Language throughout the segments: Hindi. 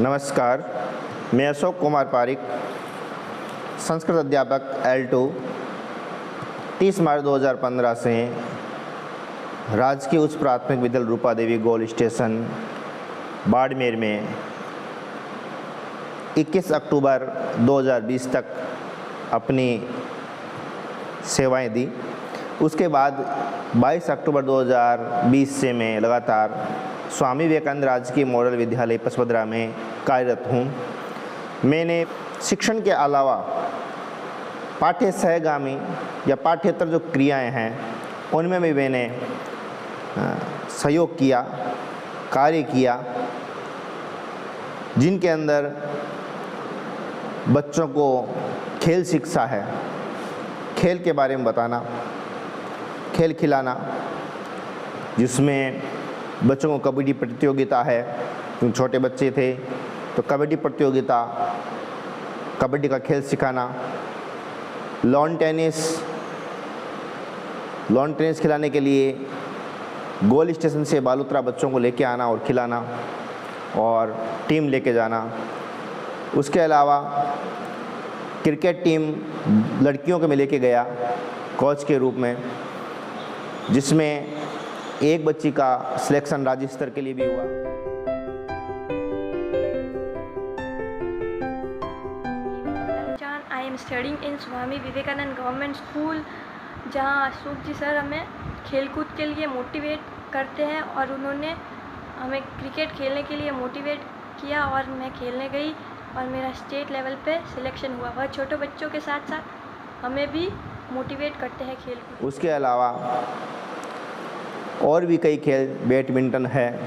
नमस्कार, मैं अशोक कुमार पारिक, संस्कृत अध्यापक L2, 30 मार्च 2015 से राजकीय उच्च प्राथमिक विद्यालय रूपा देवी गोल स्टेशन बाड़मेर में 21 अक्टूबर 2020 तक अपनी सेवाएं दी। उसके बाद 22 अक्टूबर 2020 से मैं लगातार स्वामी विवेकानंद राजकीय मॉडल विद्यालय पचपदरा में कार्यरत हूँ। मैंने शिक्षण के अलावा पाठ्य सहगामी या पाठ्येतर जो क्रियाएं हैं उनमें भी मैंने सहयोग किया, कार्य किया, जिनके अंदर बच्चों को खेल शिक्षा है, खेल के बारे में बताना, खेल खिलाना, जिसमें बच्चों को कबड्डी प्रतियोगिता है। क्योंकि छोटे बच्चे थे तो कबड्डी प्रतियोगिता, कबड्डी का खेल सिखाना, लॉन टेनिस खिलाने के लिए गोल स्टेशन से बालूतरा बच्चों को लेके आना और खिलाना और टीम लेके जाना। उसके अलावा क्रिकेट टीम लड़कियों को मैं लेके गया कोच के रूप में, जिसमें एक बच्ची का सिलेक्शन राज्य स्तर के लिए भी हुआ। I am studying in Swami Vivekananda government school, जहां अशोक जी सर हमें खेलकूद के लिए मोटिवेट करते हैं और उन्होंने हमें क्रिकेट खेलने के लिए मोटिवेट किया और मैं खेलने गई और मेरा स्टेट लेवल पे सिलेक्शन हुआ। वह छोटे बच्चों के साथ साथ हमें भी मोटिवेट करते हैं खेल। उसके अलावा और भी कई खेल, बैडमिंटन है,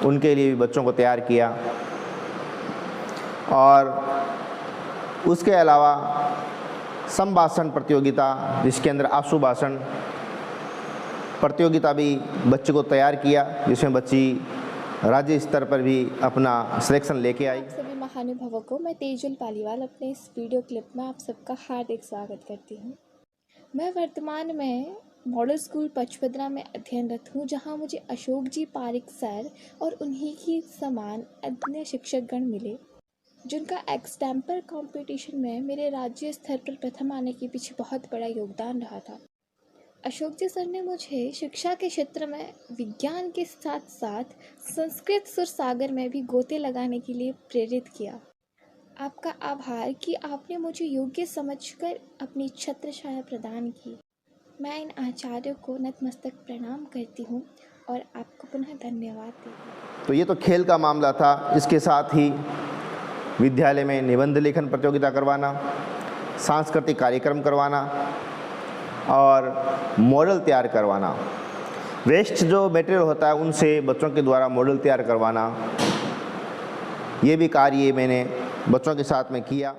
उनके लिए भी बच्चों को तैयार किया। और उसके अलावा संभाषण प्रतियोगिता, जिसके अंदर आशु भाषण प्रतियोगिता भी बच्चे को तैयार किया, जिसमें बच्ची राज्य स्तर पर भी अपना सिलेक्शन लेके आई। सभी महानुभावों को मैं तेजुल पालीवाल अपने इस वीडियो क्लिप में आप सबका हार्दिक स्वागत करती हूँ। मैं वर्तमान में मॉडल स्कूल पचपदरा में अध्ययनरत हूँ, जहाँ मुझे अशोक जी पारिक सर और उन्हीं की समान अन्य शिक्षकगण मिले, जिनका एक्सटेम्पर कंपटीशन में मेरे राज्य स्तर पर प्रथम आने के पीछे बहुत बड़ा योगदान रहा था। अशोक जी सर ने मुझे शिक्षा के क्षेत्र में विज्ञान के साथ साथ संस्कृत सुर सागर में भी गोते लगाने के लिए प्रेरित किया। आपका आभार कि आपने मुझे योग्य समझकर अपनी छत्र छाया प्रदान की। मैं इन आचार्यों को नतमस्तक प्रणाम करती हूँ और आपको पुनः धन्यवाद देती हूँ। तो ये तो खेल का मामला था। इसके साथ ही विद्यालय में निबंध लेखन प्रतियोगिता करवाना, सांस्कृतिक कार्यक्रम करवाना और मॉडल तैयार करवाना। वेस्ट जो मटेरियल होता है उनसे बच्चों के द्वारा मॉडल तैयार करवाना, ये भी कार्य मैंने बच्चों के साथ में किया।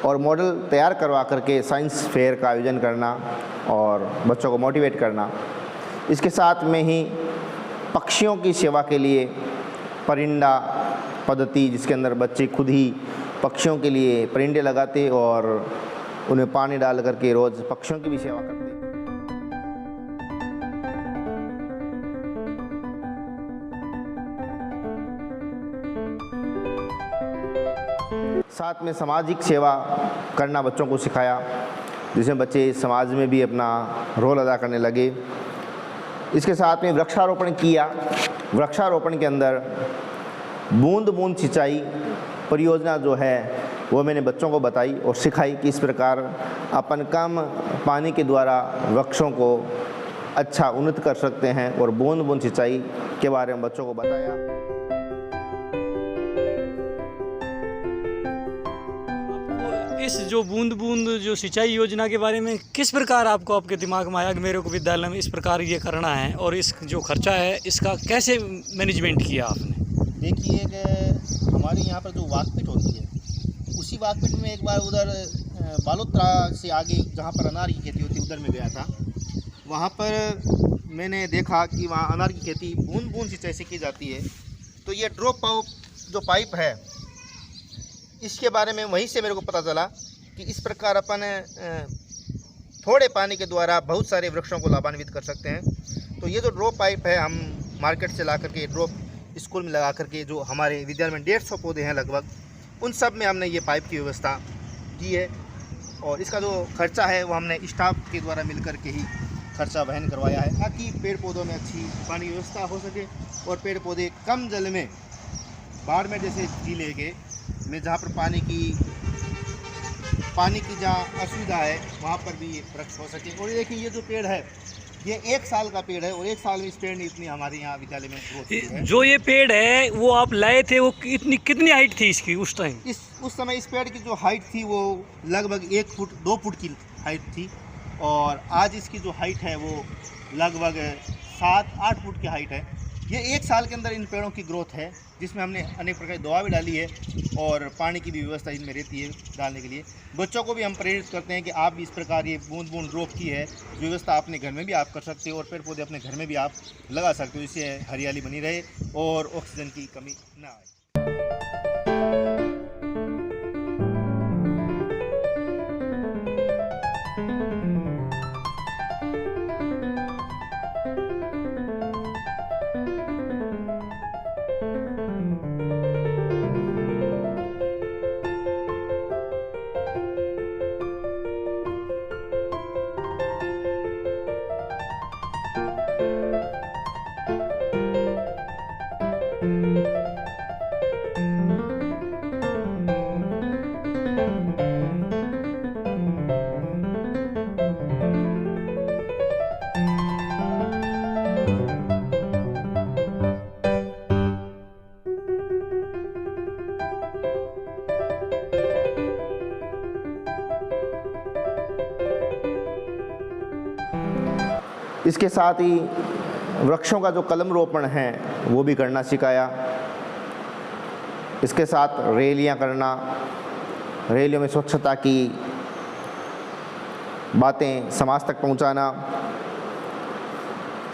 और मॉडल तैयार करवा करके साइंस फेयर का आयोजन करना और बच्चों को मोटिवेट करना। इसके साथ में ही पक्षियों की सेवा के लिए परिंदा पद्धति, जिसके अंदर बच्चे खुद ही पक्षियों के लिए परिंदे लगाते और उन्हें पानी डाल करके रोज़ पक्षियों की भी सेवा करते। साथ में सामाजिक सेवा करना बच्चों को सिखाया, जिसमें बच्चे समाज में भी अपना रोल अदा करने लगे। इसके साथ में वृक्षारोपण किया। वृक्षारोपण के अंदर बूंद बूंद सिंचाई परियोजना जो है वो मैंने बच्चों को बताई और सिखाई कि इस प्रकार अपन कम पानी के द्वारा वृक्षों को अच्छा उन्नत कर सकते हैं और बूंद बूंद सिंचाई के बारे में बच्चों को बताया। इस जो बूंद बूंद जो सिंचाई योजना के बारे में किस प्रकार आपको आपके दिमाग में आया कि मेरे को विद्यालय में इस प्रकार ये करना है, और इस जो खर्चा है इसका कैसे मैनेजमेंट किया आपने? देखिए कि हमारे यहाँ पर जो वाकपीट होती है, उसी वाकपीट में एक बार उधर बालोतरा से आगे जहाँ पर अनार की खेती होती है उधर में गया था। वहाँ पर मैंने देखा कि वहाँ अनार की खेती बूंद बूंद सिंचाई से की जाती है। तो ये ड्रॉप जो पाइप है, इसके बारे में वहीं से मेरे को पता चला कि इस प्रकार अपन थोड़े पानी के द्वारा बहुत सारे वृक्षों को लाभान्वित कर सकते हैं। तो ये जो ड्रॉप पाइप है, हम मार्केट से ला करके ड्रॉप स्कूल में लगा करके, जो हमारे विद्यालय में 150 पौधे हैं लगभग, उन सब में हमने ये पाइप की व्यवस्था की है। और इसका जो खर्चा है वो हमने स्टाफ के द्वारा मिल करके ही खर्चा वहन करवाया है, ताकि पेड़ पौधों में अच्छी पानी की व्यवस्था हो सके और पेड़ पौधे कम जल में, बाढ़ में जैसे जिले के में जहाँ पर पानी की जहाँ असुविधा है वहाँ पर भी ये वृक्ष हो सके। और देखिए ये जो पेड़ है ये 1 साल का पेड़ है, और 1 साल में इस पेड़ ने इतनी हमारे यहाँ विद्यालय में ग्रोथ की है। जो ये पेड़ है वो आप लाए थे, वो कितनी हाइट थी इसकी उस टाइम? उस समय इस पेड़ की जो हाइट थी वो लगभग 1 फुट 2 फुट की हाइट थी, और आज इसकी जो हाइट है वो लगभग 7-8 फुट की हाइट है। ये 1 साल के अंदर इन पेड़ों की ग्रोथ है, जिसमें हमने अनेक प्रकार की दवा भी डाली है और पानी की भी व्यवस्था इनमें रहती है डालने के लिए। बच्चों को भी हम प्रेरित करते हैं कि आप भी इस प्रकार ये बूंद बूंद ड्रॉप की है व्यवस्था अपने घर में भी आप कर सकते हो, और पेड़ पौधे अपने घर में भी आप लगा सकते हो, इससे हरियाली बनी रहे और ऑक्सीजन की कमी ना आए। इसके साथ ही वृक्षों का जो कलम रोपण है वो भी करना सिखाया। इसके साथ रैलियां करना, रैलियों में स्वच्छता की बातें समाज तक पहुंचाना,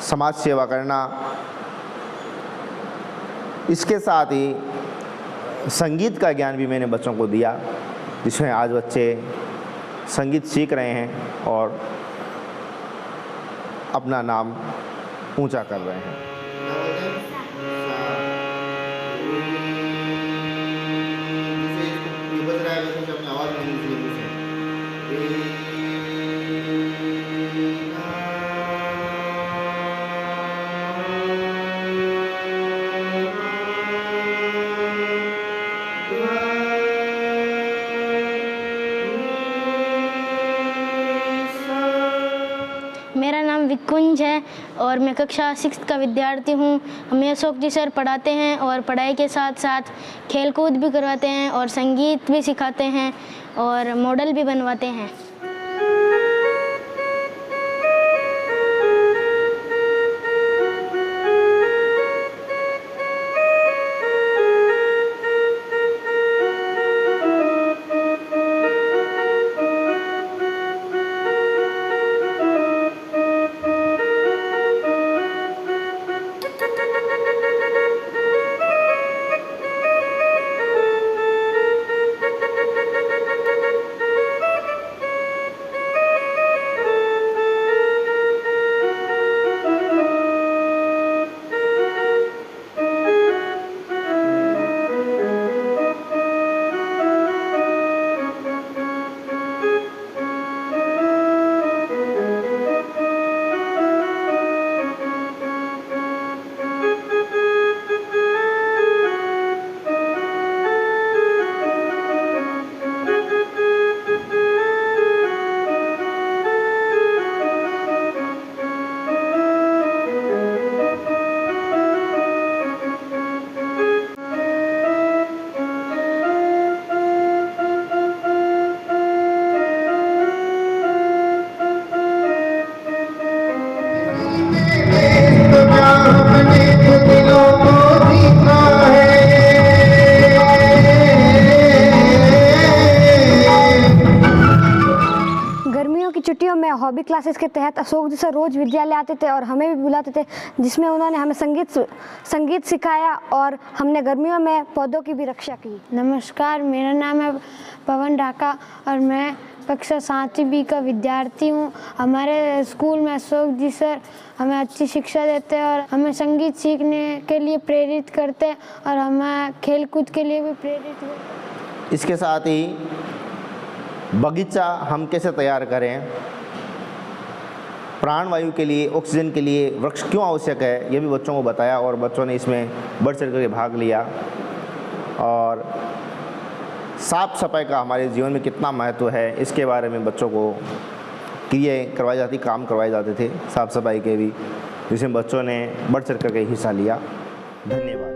समाज सेवा करना। इसके साथ ही संगीत का ज्ञान भी मैंने बच्चों को दिया, जिसमें आज बच्चे संगीत सीख रहे हैं और अपना नाम ऊंचा कर रहे हैं। मेरा नाम विकुंज है और मैं कक्षा 6 का विद्यार्थी हूँ। हमें अशोक जी सर पढ़ाते हैं और पढ़ाई के साथ साथ खेलकूद भी करवाते हैं और संगीत भी सिखाते हैं और मॉडल भी बनवाते हैं। हॉबी क्लासेस के तहत अशोक जी सर रोज़ विद्यालय आते थे और हमें भी बुलाते थे, जिसमें उन्होंने हमें संगीत सिखाया और हमने गर्मियों में पौधों की भी रक्षा की। नमस्कार, मेरा नाम है पवन ढाका और मैं कक्षा 7वीं बी का विद्यार्थी हूँ। हमारे स्कूल में अशोक जी सर हमें अच्छी शिक्षा देते हैं और हमें संगीत सीखने के लिए प्रेरित करते हैं और हमें खेल कूद के लिए भी प्रेरित करते हैं। इसके साथ ही बगीचा हम कैसे तैयार करें, प्राणवायु के लिए, ऑक्सीजन के लिए वृक्ष क्यों आवश्यक है, ये भी बच्चों को बताया और बच्चों ने इसमें बढ़ चढ़ कर भाग लिया। और साफ सफाई का हमारे जीवन में कितना महत्व है, इसके बारे में बच्चों को क्रियाएँ करवाई जाती, काम करवाए जाते थे साफ सफाई के भी, जिसमें बच्चों ने बढ़ चढ़ कर हिस्सा लिया। धन्यवाद।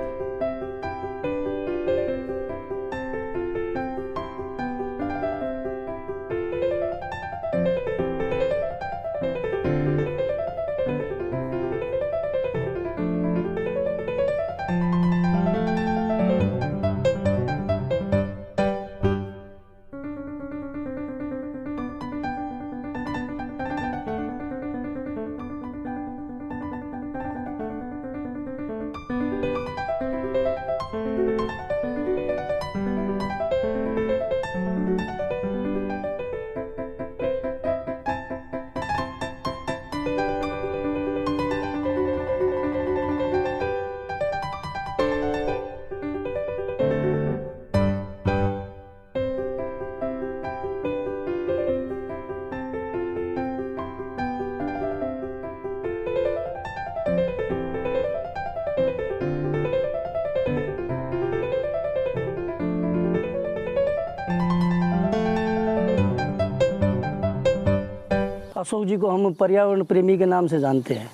अशोक जी को हम पर्यावरण प्रेमी के नाम से जानते हैं।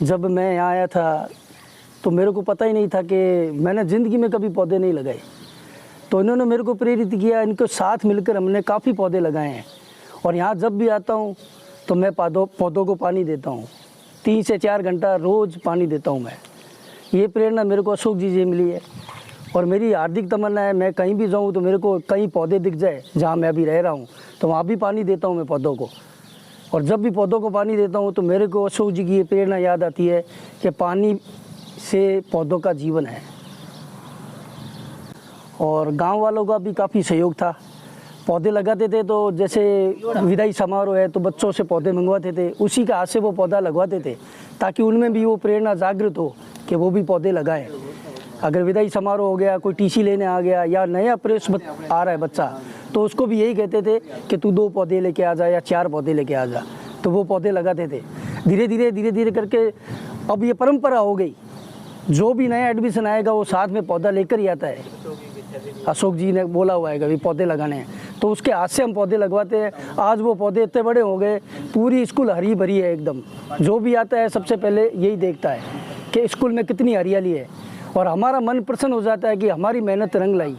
जब मैं यहाँ आया था तो मेरे को पता ही नहीं था कि मैंने ज़िंदगी में कभी पौधे नहीं लगाए, तो इन्होंने मेरे को प्रेरित किया। इनके साथ मिलकर हमने काफ़ी पौधे लगाए हैं और यहाँ जब भी आता हूँ तो मैं पौधों को पानी देता हूँ। 3 से 4 घंटा रोज़ पानी देता हूँ मैं। ये प्रेरणा मेरे को अशोक जी से मिली है और मेरी हार्दिक तमन्ना है मैं कहीं भी जाऊँ तो मेरे को कहीं पौधे दिख जाए जहाँ मैं अभी रह रहा हूँ तो वहाँ भी पानी देता हूँ मैं पौधों को। और जब भी पौधों को पानी देता हूँ तो मेरे को अशोक जी की ये प्रेरणा याद आती है कि पानी से पौधों का जीवन है। और गांव वालों का भी काफ़ी सहयोग था। पौधे लगाते थे तो जैसे विदाई समारोह है तो बच्चों से पौधे मंगवाते थे, उसी के हाथ से वो पौधा लगवाते थे ताकि उनमें भी वो प्रेरणा जागृत हो कि वो भी पौधे लगाएं। अगर विदाई समारोह हो गया, कोई टीसी लेने आ गया या नया प्रेस आ रहा है बच्चा, तो उसको भी यही कहते थे कि तू 2 पौधे लेके आ जा या 4 पौधे लेके आ जा, तो वो पौधे लगाते थे। धीरे धीरे करके अब ये परंपरा हो गई, जो भी नया एडमिशन आएगा वो साथ में पौधा लेकर ही आता है। अशोक जी ने बोला हुआ है कि पौधे लगाने हैं, तो उसके हाथ से हम पौधे लगवाते हैं। आज वो पौधे इतने बड़े हो गए, पूरी स्कूल हरी भरी है एकदम। जो भी आता है सबसे पहले यही देखता है कि स्कूल में कितनी हरियाली है और हमारा मन प्रसन्न हो जाता है कि हमारी मेहनत रंग लाई।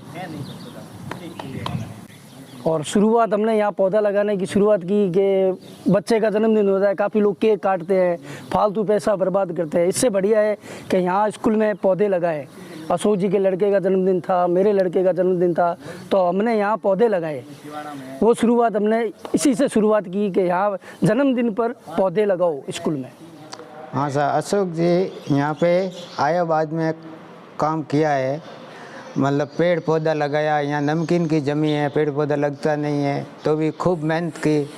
और शुरुआत हमने यहाँ पौधा लगाने की शुरुआत की कि बच्चे का जन्मदिन होता है, काफ़ी लोग केक काटते हैं, फालतू पैसा बर्बाद करते हैं। इससे बढ़िया है कि यहाँ स्कूल में पौधे लगाए। अशोक जी के लड़के का जन्मदिन था, मेरे लड़के का जन्मदिन था, तो हमने यहाँ पौधे लगाए। वो शुरुआत हमने इसी से शुरुआत की कि यहाँ जन्मदिन पर पौधे लगाओ स्कूल में। हाँ सर, अशोक जी यहाँ पे आया बाद में काम किया है, मतलब पेड़ पौधा लगाया। यहाँ नमकीन की जमी है, पेड़ पौधा लगता नहीं है, तो भी खूब मेहनत की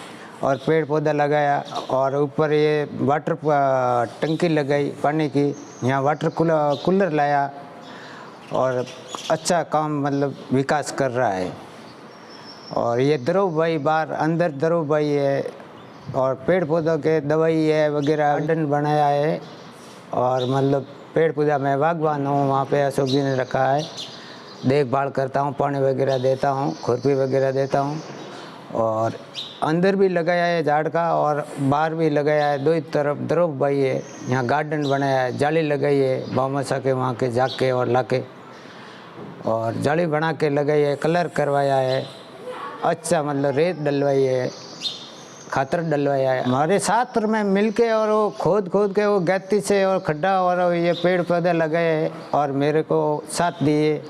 और पेड़ पौधा लगाया। और ऊपर ये वाटर टंकी लगाई पानी की, यहाँ वाटर कूलर लाया और अच्छा काम मतलब विकास कर रहा है। और ये द्रव भाई बाहर अंदर द्रव भाई है और पेड़ पौधों के दवाई है वगैरह गार्डन बनाया है। और मतलब पेड़ पौधा मैं बागवान हूँ, वहाँ पे अशोक जी ने रखा है, देखभाल करता हूँ, पानी वगैरह देता हूँ, खुरपी वगैरह देता हूँ। और अंदर भी लगाया है झाड़ का और बाहर भी लगाया है, 2 तरफ द्रव भाई है। यहाँ गार्डन बनाया है, जाली लगाई है बामसा के वहाँ के जाके और लाके, और जाली बना के लगाई है, कलर करवाया है, अच्छा मतलब रेत डलवाई है, खातर डलवाया है। हमारे साथ में मिलके और वो खोद के वो गैती से और खड्डा और ये पेड़ पौधे लगाए और मेरे को साथ दिए।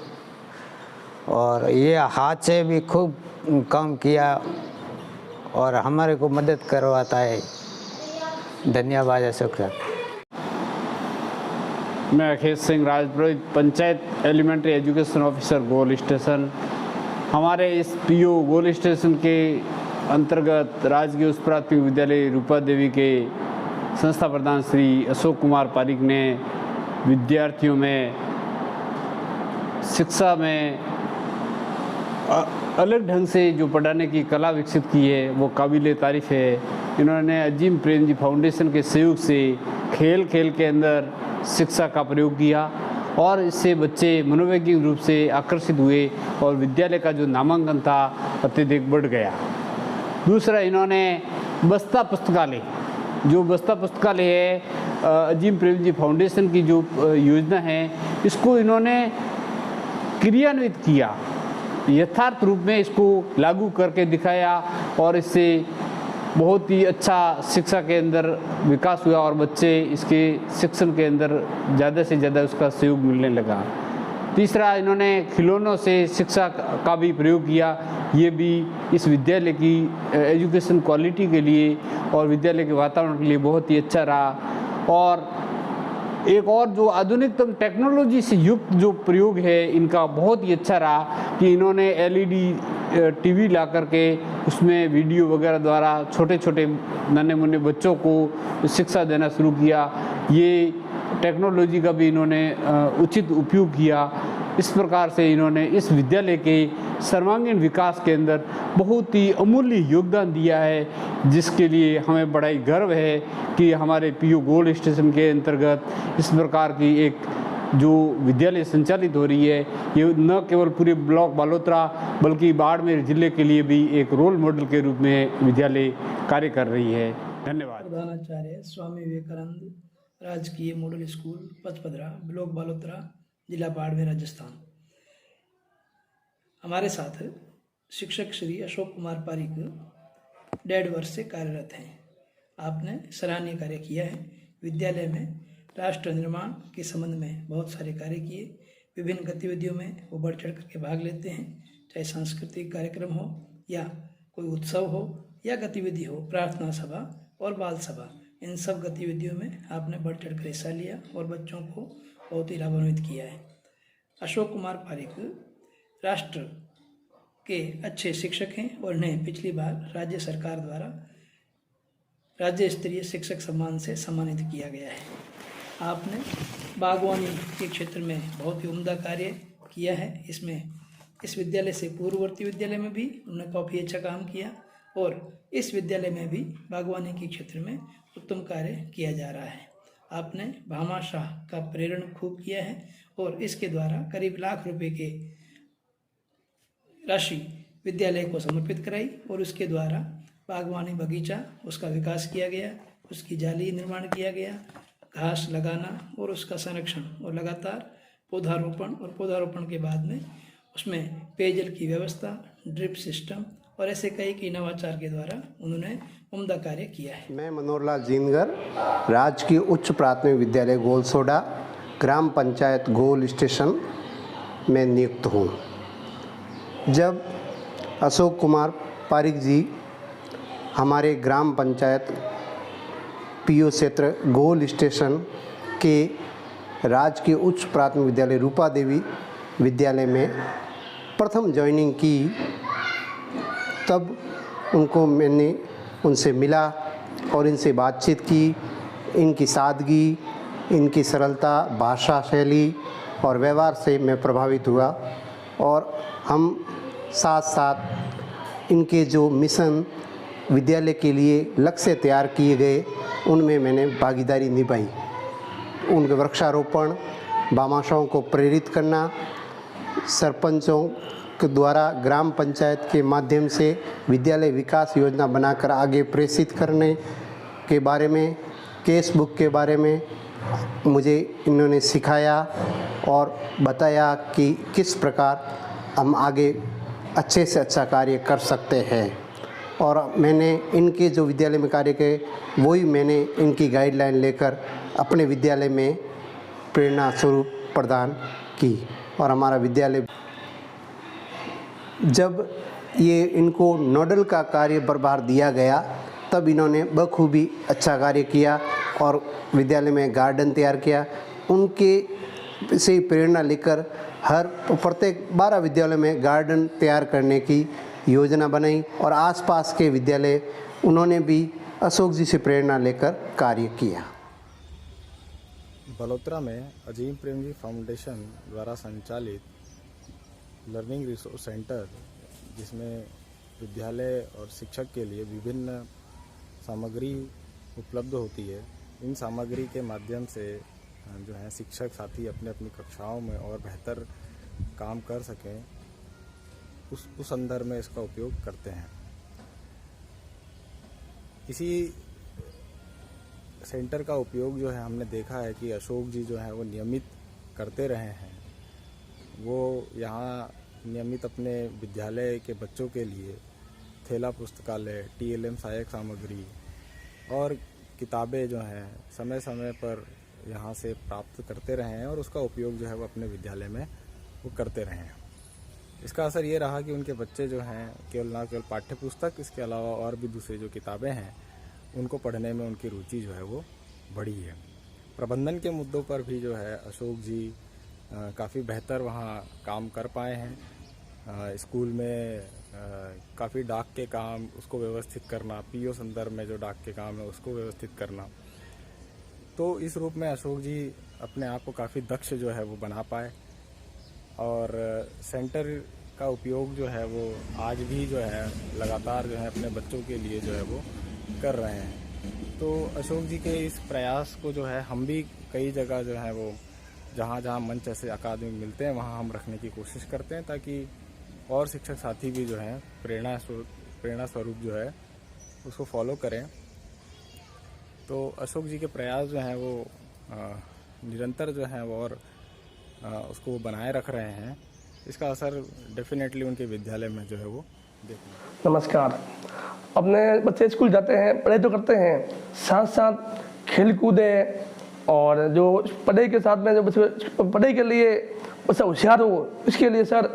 और ये हाथ से भी खूब काम किया और हमारे को मदद करवाता है। धन्यवाद अशोक सर। मैं Akhilesh Singh Rajpurohit, panchayat elementary education officer गोल स्टेशन। हमारे इस पीओ गोल स्टेशन के अंतर्गत राजकीय उच्च प्राथमिक विद्यालय रूपा देवी के संस्था प्रधान श्री अशोक कुमार पारिक ने विद्यार्थियों में शिक्षा में अलग ढंग से जो पढ़ाने की कला विकसित की है वो काबिल तारीफ़ है। इन्होंने अजीम प्रेम जी फाउंडेशन के सहयोग से खेल के अंदर शिक्षा का प्रयोग किया और इससे बच्चे मनोवैज्ञानिक रूप से आकर्षित हुए और विद्यालय का जो नामांकन था अत्यधिक बढ़ गया। दूसरा, इन्होंने बस्ता पुस्तकालय, जो बस्ता पुस्तकालय है अजीम प्रेम जी फाउंडेशन की जो योजना है, इसको इन्होंने क्रियान्वित किया, यथार्थ रूप में इसको लागू करके दिखाया और इससे बहुत ही अच्छा शिक्षा के अंदर विकास हुआ और बच्चे इसके शिक्षण के अंदर ज़्यादा से ज़्यादा उसका सहयोग मिलने लगा। तीसरा, इन्होंने खिलौनों से शिक्षा का भी प्रयोग किया। ये भी इस विद्यालय की एजुकेशन क्वालिटी के लिए और विद्यालय के वातावरण के लिए बहुत ही अच्छा रहा। और एक और जो आधुनिकतम टेक्नोलॉजी से युक्त जो प्रयोग है इनका बहुत ही अच्छा रहा कि इन्होंने एलईडी टीवी ला करके उसमें वीडियो वगैरह द्वारा छोटे छोटे नन्हे मुन्ने बच्चों को शिक्षा देना शुरू किया। ये टेक्नोलॉजी का भी इन्होंने उचित उपयोग किया। इस प्रकार से इन्होंने इस विद्यालय के सर्वांगीण विकास के अंदर बहुत ही अमूल्य योगदान दिया है, जिसके लिए हमें बड़ा ही गर्व है कि हमारे पीओ गोल स्टेशन के अंतर्गत इस प्रकार की एक जो विद्यालय संचालित हो रही है, ये न केवल पूरे ब्लॉक बालोतरा बल्कि बाड़मेर जिले के लिए भी एक रोल मॉडल के रूप में विद्यालय कार्य कर रही है। धन्यवाद। प्रधानाचार्य स्वामी विवेकानंद राजकीय model school Pachpadra, block Balotra, जिला बाड़मेर, राजस्थान। हमारे साथ शिक्षक श्री अशोक कुमार पारिक 1.5 वर्ष से कार्यरत हैं। आपने सराहनीय कार्य किया है। विद्यालय में राष्ट्र निर्माण के संबंध में बहुत सारे कार्य किए। विभिन्न गतिविधियों में वो बढ़ चढ़ करके भाग लेते हैं, चाहे सांस्कृतिक कार्यक्रम हो या कोई उत्सव हो या गतिविधि हो, प्रार्थना सभा और बाल सभा, इन सब गतिविधियों में आपने बढ़ चढ़ कर हिस्सा लिया और बच्चों को बहुत ही लाभान्वित किया है। अशोक कुमार पारिक राष्ट्र के अच्छे शिक्षक हैं और इन्हें पिछली बार राज्य सरकार द्वारा राज्य स्तरीय शिक्षक सम्मान से सम्मानित किया गया है। आपने बागवानी के क्षेत्र में बहुत ही उम्दा कार्य किया है। इसमें इस विद्यालय से पूर्ववर्ती विद्यालय में भी उन्होंने काफ़ी अच्छा काम किया और इस विद्यालय में भी बागवानी के क्षेत्र में उत्तम कार्य किया जा रहा है। आपने भामाशाह का प्रेरण खूब किया है और इसके द्वारा करीब 1 लाख रुपए के राशि विद्यालय को समर्पित कराई और उसके द्वारा बागवानी बगीचा उसका विकास किया गया, उसकी जाली निर्माण किया गया, घास लगाना और उसका संरक्षण और लगातार पौधारोपण और पौधारोपण के बाद में उसमें पेयजल की व्यवस्था, ड्रिप सिस्टम और ऐसे कई नवाचार के द्वारा उन्होंने उम्दा कार्य किया है। मैं मनोहरलाल जीनगर, राजकीय उच्च प्राथमिक विद्यालय गोलसोडा, ग्राम पंचायत गोल स्टेशन में नियुक्त हूँ। जब अशोक कुमार पारिक जी हमारे ग्राम पंचायत पीओ क्षेत्र गोल स्टेशन के राजकीय उच्च प्राथमिक विद्यालय रूपा देवी विद्यालय में प्रथम ज्वाइनिंग की, तब मैंने उनसे मिला और इनसे बातचीत की। इनकी सादगी, इनकी सरलता, भाषा शैली और व्यवहार से मैं प्रभावित हुआ और हम साथ साथ इनके जो मिशन विद्यालय के लिए लक्ष्य तैयार किए गए उनमें मैंने भागीदारी निभाई। उनके वृक्षारोपण, भामाशाहों को प्रेरित करना, सरपंचों के द्वारा ग्राम पंचायत के माध्यम से विद्यालय विकास योजना बनाकर आगे प्रेषित करने के बारे में, केस बुक के बारे में मुझे इन्होंने सिखाया और बताया कि किस प्रकार हम आगे अच्छे से अच्छा कार्य कर सकते हैं। और मैंने इनके जो विद्यालय में कार्य किए वही मैंने इनकी गाइडलाइन लेकर अपने विद्यालय में प्रेरणा स्वरूप प्रदान की और हमारा विद्यालय। जब ये इनको नोडल का कार्य प्रभार दिया गया, तब इन्होंने बखूबी अच्छा कार्य किया और विद्यालय में गार्डन तैयार किया। उनके से प्रेरणा लेकर हर प्रत्येक 12 विद्यालय में गार्डन तैयार करने की योजना बनाई और आसपास के विद्यालय उन्होंने भी अशोक जी से प्रेरणा लेकर कार्य किया। बलोत्रा में अजीम प्रेम जी फाउंडेशन द्वारा संचालित लर्निंग रिसोर्स सेंटर, जिसमें विद्यालय और शिक्षक के लिए विभिन्न सामग्री उपलब्ध होती है, इन सामग्री के माध्यम से जो है शिक्षक साथी अपने अपनी कक्षाओं में और बेहतर काम कर सकें, उस संदर्भ में इसका उपयोग करते हैं। इसी सेंटर का उपयोग जो है हमने देखा है कि अशोक जी जो है वो नियमित करते रहे हैं। वो यहाँ नियमित अपने विद्यालय के बच्चों के लिए थैला पुस्तकालय, TLM सहायक सामग्री और किताबें जो हैं समय समय पर यहाँ से प्राप्त करते रहे हैं और उसका उपयोग जो है वो अपने विद्यालय में वो करते रहे हैं। इसका असर ये रहा कि उनके बच्चे जो हैं न केवल पाठ्य पुस्तक, इसके अलावा और भी दूसरी जो किताबें हैं उनको पढ़ने में उनकी रुचि जो है वो बढ़ी है। प्रबंधन के मुद्दों पर भी जो है अशोक जी काफ़ी बेहतर वहाँ काम कर पाए हैं। स्कूल में काफ़ी डाक के काम, उसको व्यवस्थित करना, PO संदर्भ में जो डाक के काम है उसको व्यवस्थित करना, तो इस रूप में अशोक जी अपने आप को काफ़ी दक्ष जो है वो बना पाए और सेंटर का उपयोग जो है वो आज भी जो है लगातार जो है अपने बच्चों के लिए जो है वो कर रहे हैं। तो अशोक जी के इस प्रयास को जो है हम भी कई जगह जो है वो जहाँ जहाँ मंच ऐसे अकादमी मिलते हैं वहाँ हम रखने की कोशिश करते हैं, ताकि और शिक्षक साथी भी जो है प्रेरणा स्वरूप जो है उसको फॉलो करें। तो अशोक जी के प्रयास जो हैं वो निरंतर जो हैं वो और उसको बनाए रख रहे हैं। इसका असर डेफिनेटली उनके विद्यालय में जो है वो देखना। नमस्कार। अपने बच्चे स्कूल जाते हैं, पढ़ाई तो करते हैं, साथ साथ खेल कूद और जो पढ़ाई के साथ में जो बच्चे पढ़ाई के लिए बच्चा होशियार हो, इसके लिए सर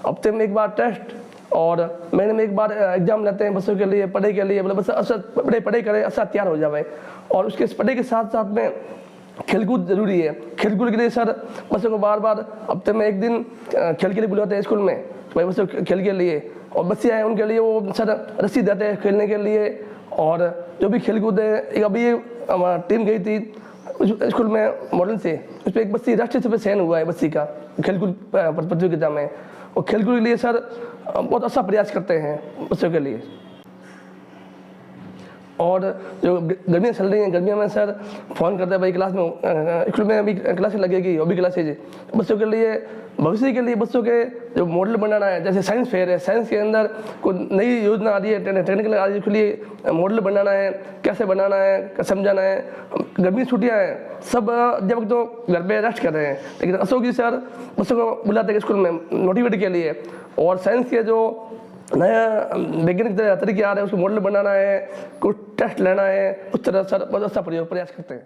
हफ्ते में एक बार टेस्ट और महीने में एक बार एग्जाम लेते हैं बच्चों के लिए, पढ़ाई के लिए, मतलब बच्चा अच्छा पढ़ाई करे, अच्छा तैयार हो जाए। और उसके पढ़ाई के साथ साथ में खेलकूद जरूरी है। खेलकूद के लिए सर बच्चों को बार बार हफ्ते में एक दिन खेल के लिए बुलाते हैं स्कूल में, भाई बच्चों खेल के लिए, और बच्चे आए उनके लिए वो सर रस्सी देते हैं खेलने के लिए। और जो भी खेलकूद है, अभी हमारी टीम गई थी स्कूल में मॉडल से, उस पर एक बच्ची राष्ट्रीय स्तर पर चयन हुआ है बच्ची का खेलकूद प्रतियोगिता में। और खेलकूद के लिए सर बहुत अच्छा प्रयास करते हैं बच्चों के लिए। और जो गर्मियाँ चल रही हैं, गर्मियों में सर फ़ोन करते हैं भाई क्लास में, स्कूल में अभी क्लासेज लगेगी, वो भी क्लासेज बच्चों के लिए, भविष्य के लिए बच्चों के जो मॉडल बनाना है। जैसे साइंस फेयर है, साइंस के अंदर कोई नई योजना आ रही है, टेक्निकल आ रही है, उसके लिए मॉडल बनाना है, कैसे बनाना है, समझाना है। गर्मी छुट्टियाँ हैं, सब जब तो घर पे रेस्ट कर रहे हैं, लेकिन अशोक जी सर बच्चों को बुलाते हैं स्कूल में मोटिवेट के लिए। और साइंस के जो नया वैज्ञानिक तरीके आ रहे हैं, उसको मॉडल बनाना है, कुछ टेस्ट लेना है, उस तरह सर बहुत अच्छा प्रयास करते हैं।